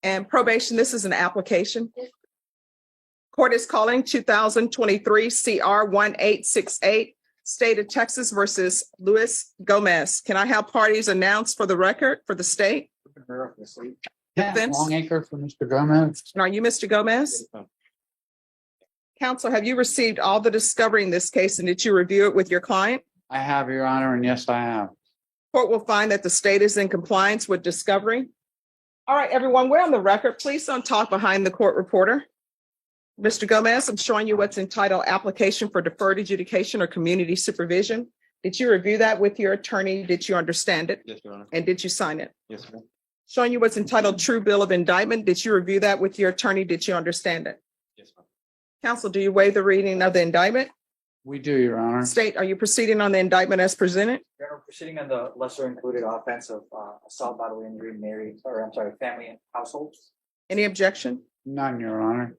And probation, this is an application. Court is calling 2023 CR 1868, State of Texas versus Luis Gomez. Can I have parties announced for the record for the state? Defense? Longacre for Mr. Gomez. And are you Mr. Gomez? Counsel, have you received all the discovery in this case and did you review it with your client? I have, Your Honor, and yes, I have. Court will find that the state is in compliance with discovery. All right, everyone, we're on the record. Please don't talk behind the court reporter. Mr. Gomez, I'm showing you what's entitled Application for Deferred Adjudication or Community Supervision. Did you review that with your attorney? Did you understand it? Yes, Your Honor. And did you sign it? Yes, ma'am. Showing you what's entitled True Bill of Indictment. Did you review that with your attorney? Did you understand it? Yes, ma'am. Counsel, do you waive the reading of the indictment? We do, Your Honor. State, are you proceeding on the indictment as presented? We're proceeding on the lesser included offense of assault, bodily injury, family and household. Any objection? None, Your Honor.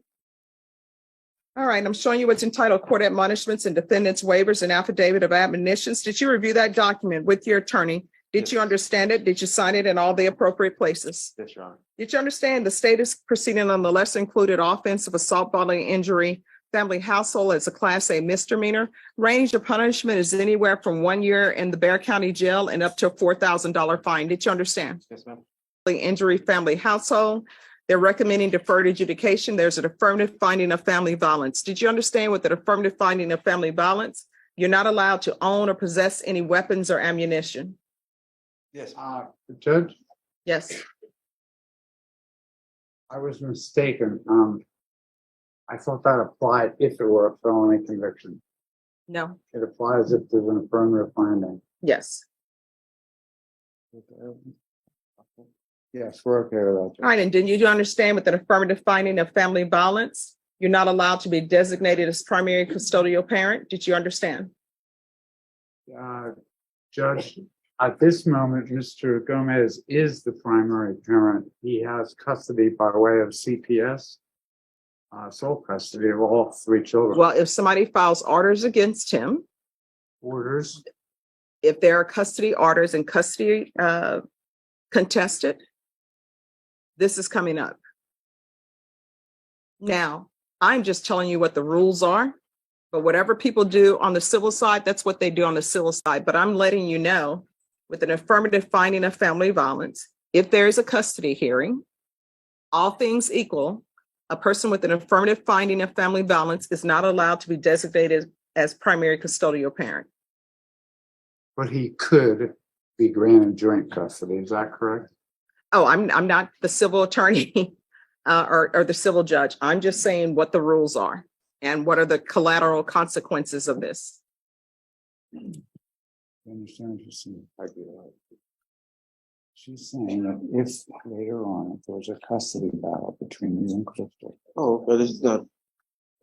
All right, I'm showing you what's entitled Court Admonishments and Defendants Waivers and Affidavit of Admonitions. Did you review that document with your attorney? Did Yes. you understand it? Did you sign it in all the appropriate places? Yes, Your Honor. Did you understand the state is proceeding on the lesser included offense of assault, bodily injury, family household as a Class A misdemeanor? Range of punishment is anywhere from 1 year in the Bexar County Jail and up to a $4,000 fine. Did you understand? Yes, ma'am. Injury, family household. They're recommending deferred adjudication. There's an affirmative finding of family violence. Did you understand with the affirmative finding of family violence? You're not allowed to own or possess any weapons or ammunition. Yes. Judge, Yes. I was mistaken. I thought that applied if it were a felony conviction. No. It applies if there's an affirmative finding. Yes. Yes, we're okay with that. All right. And did you understand with an affirmative finding of family violence, you're not allowed to be designated as primary custodial parent? Did you understand? Judge, at this moment, Mr. Gomez is the primary parent. He has custody by way of CPS, sole custody of all 3 children. Well, if somebody files orders against him, Orders. if there are custody orders and custody contested, this is coming up. Now, I'm just telling you what the rules are, but whatever people do on the civil side, that's what they do on the civil side. But I'm letting you know, with an affirmative finding of family violence, if there is a custody hearing, all things equal, a person with an affirmative finding of family violence is not allowed to be designated as primary custodial parent. But he could be granted joint custody. Is that correct? Oh, I'm not the civil attorney or the civil judge. I'm just saying what the rules are and what are the collateral consequences of this. I understand what you're saying. She's saying that if later on, if there's a custody battle between you and Crystal. Oh, but it's not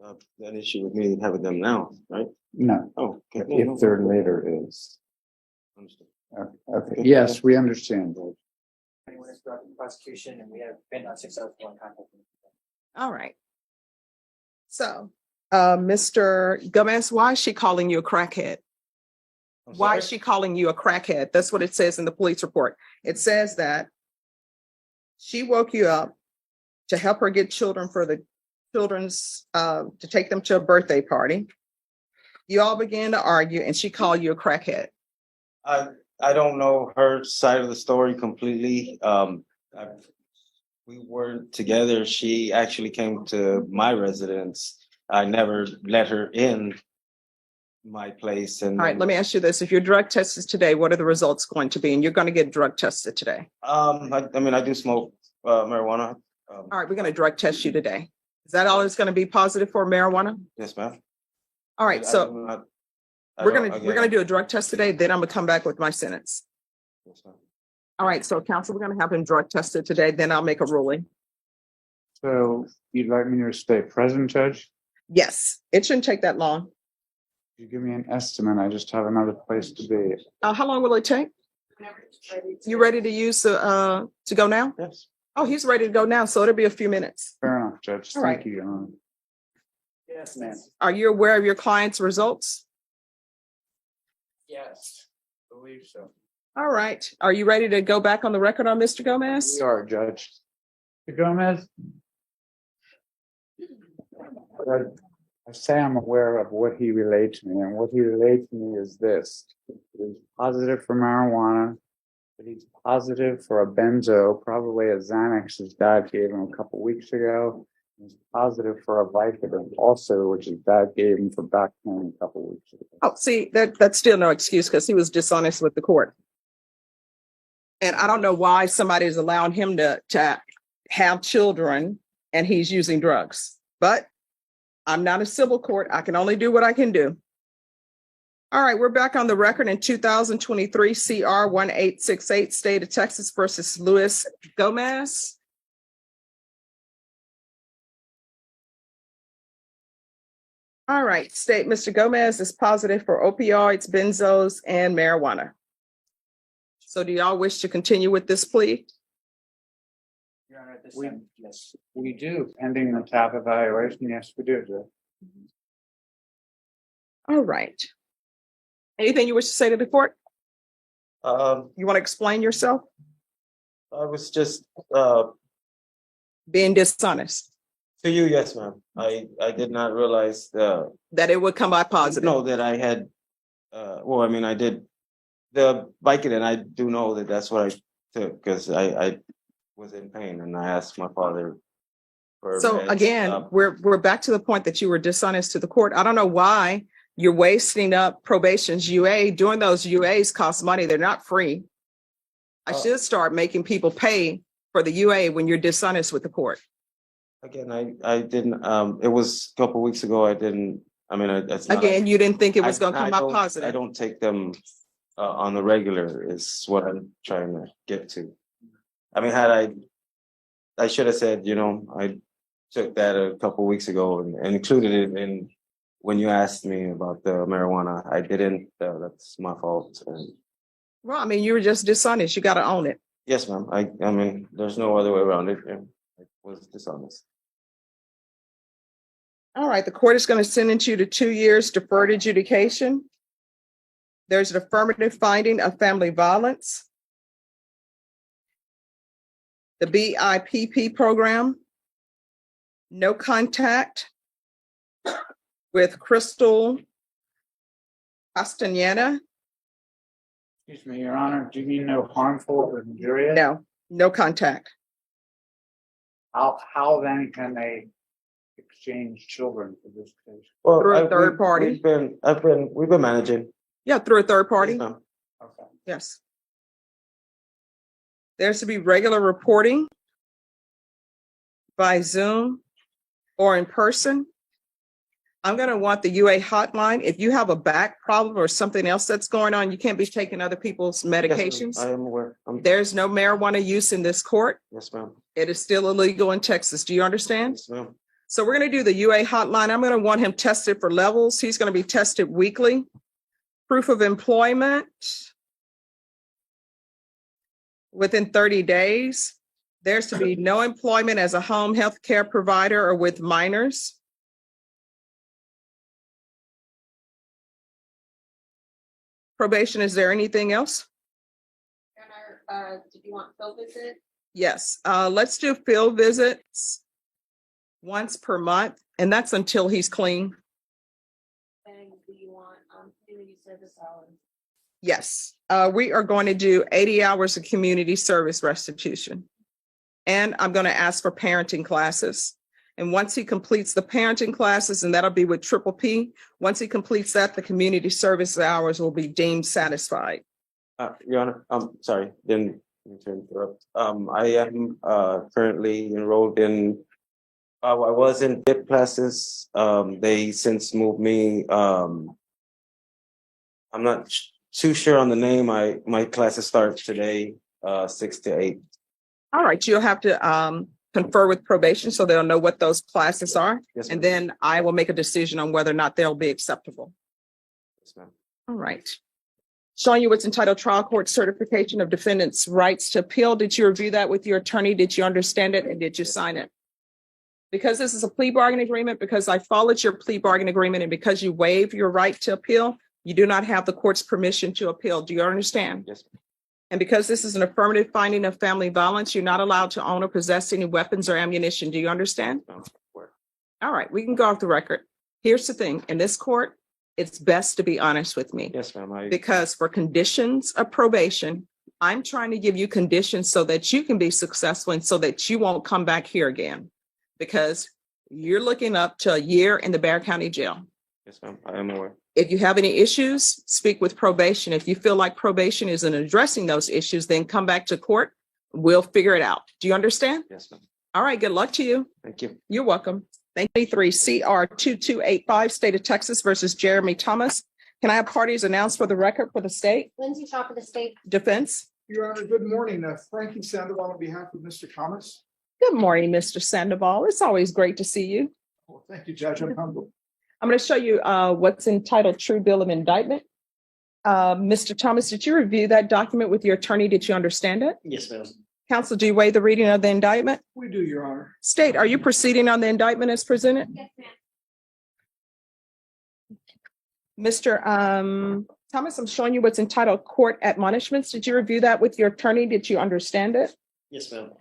an issue with me having them now, right? No, Oh, okay. if there later is. Understood. Okay, yes, we understand, Judge. Anyone is brought to prosecution and we have been unsuccessful in contacting. All right. So, Mr. Gomez, why is she calling you a crackhead? I'm Why sorry? is she calling you a crackhead? That's what it says in the police report. It says that she woke you up to help her get children for the children's, to take them to a birthday party. You all began to argue and she called you a crackhead. I don't know her side of the story completely. We weren't together. She actually came to my residence. I never let her in my place. And All right, let me ask you this. If you're drug tested today, what are the results going to be? And you're going to get drug tested today. I mean, I do smoke marijuana. All right, we're going to drug test you today. Is that all it's going to be positive for marijuana? Yes, ma'am. All right, so we're gonna do a drug test today, then I'm gonna come back with my sentence. Yes, ma'am. All right, so counsel, we're gonna have him drug tested today, then I'll make a ruling. So you'd like me to stay present, Judge? Yes, it shouldn't take that long. You give me an estimate. I just have another place to be. How long will it take? You ready to use to go now? Yes. Oh, he's ready to go now, so it'll be a few minutes. Fair enough, Judge. All Thank right. you, Your Honor. Yes, ma'am. Are you aware of your client's results? Yes, believe so. All right, are you ready to go back on the record on Mr. Gomez? We are, Judge. Mr. Gomez? I say I'm aware of what he relayed to me, and what he relayed to me is this. He's positive for marijuana, but he's positive for a benzo, probably a Xanax his dad gave him a couple weeks ago. He's positive for a Vicodin also, which his dad gave him for back pain a couple weeks ago. Oh, see, that's still no excuse because he was dishonest with the court. And I don't know why somebody is allowing him to have children and he's using drugs. But I'm not a civil court. I can only do what I can do. All right, we're back on the record in 2023 CR 1868, State of Texas versus Luis Gomez. All right, state Mr. Gomez is positive for opioids, benzos, and marijuana. So do y'all wish to continue with this plea? Your Honor, at this We- time, yes. We do, pending the TAP evaluation, yes, we do, Joe. All right. Anything you wish to say to the court? You You want to explain yourself? I was just, Being dishonest, to you, yes, ma'am. I did not realize, that it would come by positive. know that I had, well, I mean, I did the Vicodin. I do know that that's what I took because I was in pain and I asked my father for So meds. again, we're back to the point that you were dishonest to the court. I don't know why you're wasting up probation's UA. Doing those UAs cost money. They're not free. I should start making people pay for the UA when you're dishonest with the court. Again, I didn't, it was a couple weeks ago. I didn't, I mean, it's not. Again, you didn't think it was I- going to I come out don't- positive. I don't take them on the regular is what I'm trying to get to. I mean, I should have said, I took that a couple weeks ago and included it in when you asked me about the marijuana. I didn't, that's my fault. And Well, I mean, you were just dishonest. You got to own it. yes, ma'am. I mean, there's no other way around it. And I was dishonest. All right, the court is going to sentence you to 2 years deferred adjudication. There's an affirmative finding of family violence. The BIPP program. No contact with Crystal Castaneda. Excuse me, Your Honor, do you mean no harmful or injurious? No contact. How then can they exchange children for this case? Well, Through a third party. We've been managing. Yeah, through a third party. Yes, ma'am. Okay. Yes. There's to be regular reporting by Zoom or in person. I'm going to want the UA hotline. If you have a back problem or something else that's going on, you can't be taking other people's Yes, ma'am. medications. I am aware. There's no marijuana use in this court. Yes, ma'am. It is still illegal in Texas. Do you understand? Yes, ma'am. So we're going to do the UA hotline. I'm going to want him tested for levels. He's going to be tested weekly. Proof of employment within 30 days. There's to be no employment as a home health care provider or with minors. Probation, is there anything else? Did you want field visit? Yes, let's do field visits once per month, and that's until he's clean. And do you want, community service hours? Yes, we are going to do 80 hours of community service restitution. And I'm going to ask for parenting classes. And once he completes the parenting classes, and that'll be with Triple P, once he completes that, the community service hours will be deemed satisfied. Your Honor, I'm sorry, didn't mean to interrupt. I am currently enrolled in, I was in DIP classes. They since moved me. I'm not too sure on the name. My classes start today, 6 to 8. All right, you'll have to confer with probation so they'll know what those classes are. Yes, And ma'am. then I will make a decision on whether or not they'll be acceptable. Yes, ma'am. All right. Showing you what's entitled Trial Court Certification of Defendant's Rights to Appeal. Did you review that with your attorney? Did you understand it? And did you sign it? Because this is a plea bargaining agreement, because I followed your plea bargaining agreement, and because you waive your right to appeal, you do not have the court's permission to appeal. Do you understand? Yes, ma'am. And because this is an affirmative finding of family violence, you're not allowed to own or possess any weapons or ammunition. Do you understand? All right, we can go off the record. Here's the thing, in this court, it's best to be honest with me. Yes, ma'am. Because for conditions of probation, I'm trying to give you conditions so that you can be successful and so that you won't come back here again. Because you're looking up to a year in the Bear County Jail. Yes, ma'am. I am aware. If you have any issues, speak with probation. If you feel like probation isn't addressing those issues, then come back to court. We'll figure it out. Do you understand? Yes, ma'am. All right, good luck to you. Thank you. You're welcome. Thank you. 3 CR 2285, State of Texas versus Jeremy Thomas. Can I have parties announced for the record for the state? Lindsay Shaw for the state. Defense. Your Honor, good morning. Frankie Sandoval on behalf of Mr. Thomas. Good morning, Mr. Sandoval. It's always great to see you. Well, thank you, Judge. I'm humbled. I'm going to show you what's entitled True Bill of Indictment. Mr. Thomas, did you review that document with your attorney? Did you understand it? Yes, ma'am. Counsel, do you waive the reading of the indictment? We do, Your Honor. State, are you proceeding on the indictment as presented? Yes, ma'am. Mr. Thomas, I'm showing you what's entitled Court Admonishments. Did you review that with your attorney? Did you understand it? Yes, ma'am.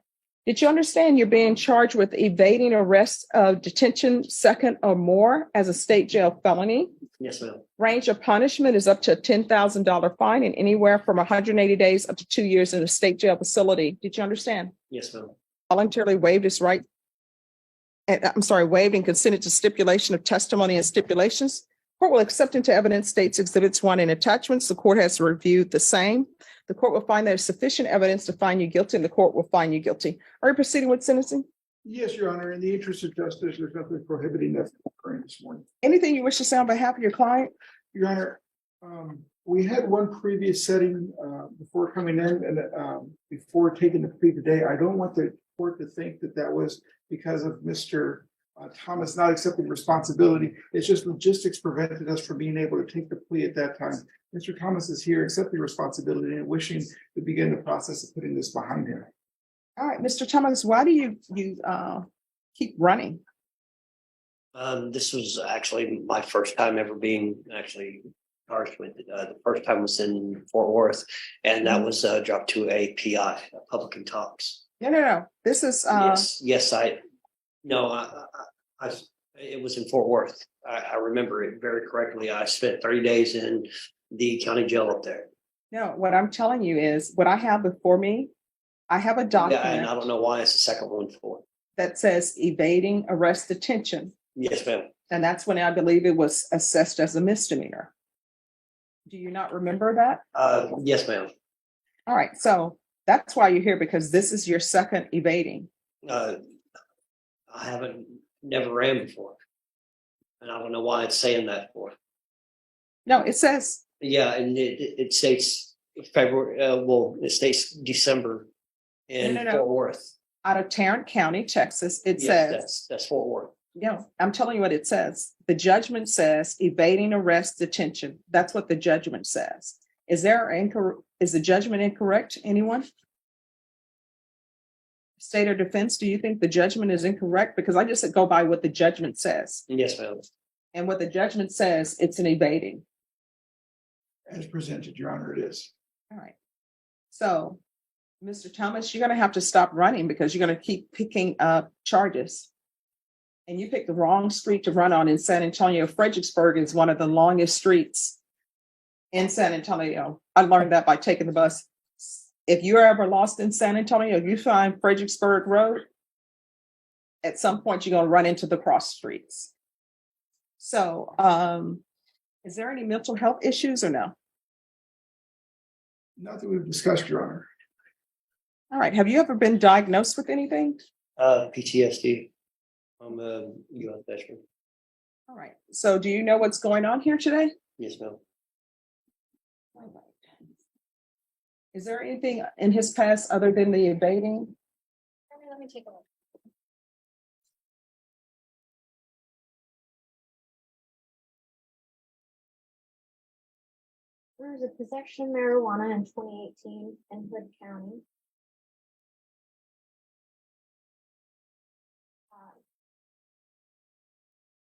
Did you understand you're being charged with evading arrest of detention second or more as a state jail felony? Yes, ma'am. Range of punishment is up to a $10,000 fine and anywhere from 180 days up to 2 years in a state jail facility. Did you understand? Yes, ma'am. Voluntarily waived his right. Waived and consented to stipulation of testimony and stipulations. Court will accept into evidence states exhibits 1 and attachments. The court has reviewed the same. The court will find there is sufficient evidence to find you guilty and the court will find you guilty. Are you proceeding with sentencing? Yes, Your Honor. In the interest of justice, there's nothing prohibiting that from occurring this morning. Anything you wish to say on behalf of your client? Your Honor, we had one previous setting before coming in and before taking the plea today. I don't want the court to think that that was because of Mr. Thomas not accepting responsibility. It's just logistics prevented us from being able to take the plea at that time. Mr. Thomas is here accepting responsibility and wishing to begin the process of putting this behind him. All right, Mr. Thomas, why do you keep running? This was actually my first time ever being actually charged with it. The first time was in Fort Worth, and that was dropped to a PI, public and talks. No. This is it was in Fort Worth. I remember it very correctly. I spent 30 days in the county jail up there. no. What I'm telling you is what I have before me. I have a Yeah, and document I don't know why it's the second one for it. that says evading arrest detention, Yes, ma'am. and that's when I believe it was assessed as a misdemeanor. Do you not remember that? Yes, ma'am. All right, so that's why you're here, because this is your second evading. I never ran before, and I don't know why it's saying that for. No, it says, Yeah, and it states February. It states December in No. Fort Worth. out of Tarrant County, Texas, it Yes, says, that's Fort Worth. I'm telling you what it says. The judgment says evading arrest detention. That's what the judgment says. Is the judgment incorrect? Anyone? State or defense, do you think the judgment is incorrect? Because I just go by what the judgment says. Yes, ma'am. And what the judgment says, it's an evading. As presented, Your Honor, it is. All right. So, Mr. Thomas, you're going to have to stop running because you're going to keep picking up charges. And you picked the wrong street to run on in San Antonio. Fredericksburg is one of the longest streets in San Antonio. I learned that by taking the bus. If you're ever lost in San Antonio, you find Fredericksburg Road, at some point you're going to run into the cross streets. So, is there any mental health issues or no? Not that we've discussed, Your Honor. All right. Have you ever been diagnosed with anything? PTSD. I'm a U.S. veteran. All right. So do you know what's going on here today? Yes, ma'am. All right. Is there anything in his past other than the evading? Let me take a look. There was a possession of marijuana in 2018 in Hood County.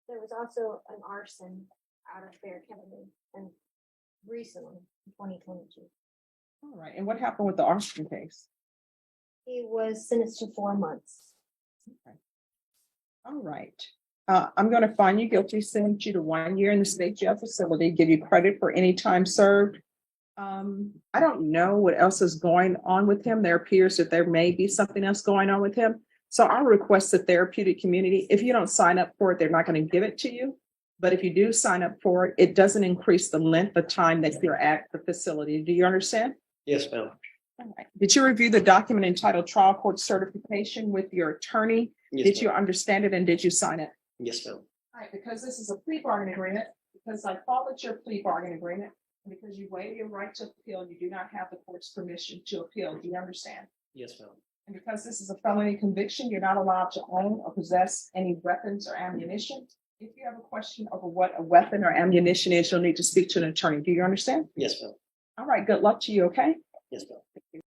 There was also an arson out of Bear County and recently in 2022. All right, and what happened with the arson case? He was sentenced to 4 months. All right. I'm going to find you guilty, send you to 1 year in the state jail facility, give you credit for any time served. I don't know what else is going on with him. There appears that there may be something else going on with him. So I'll request the therapeutic community. If you don't sign up for it, they're not going to give it to you. But if you do sign up for it, it doesn't increase the length of time that you're at the facility. Do you understand? Yes, ma'am. All right. Did you review the document entitled trial court certification with your attorney? Yes, Did you ma'am. understand it and did you sign it? Yes, ma'am. All right, because this is a plea bargain agreement, because I followed your plea bargain agreement, and because you waive your right to appeal, you do not have the court's permission to appeal. Do you understand? Yes, ma'am. And because this is a felony conviction, you're not allowed to own or possess any weapons or ammunition. If you have a question over what a weapon or ammunition is, you'll need to speak to an attorney. Do you understand? Yes, ma'am. All right, good luck to you, okay? Yes, ma'am.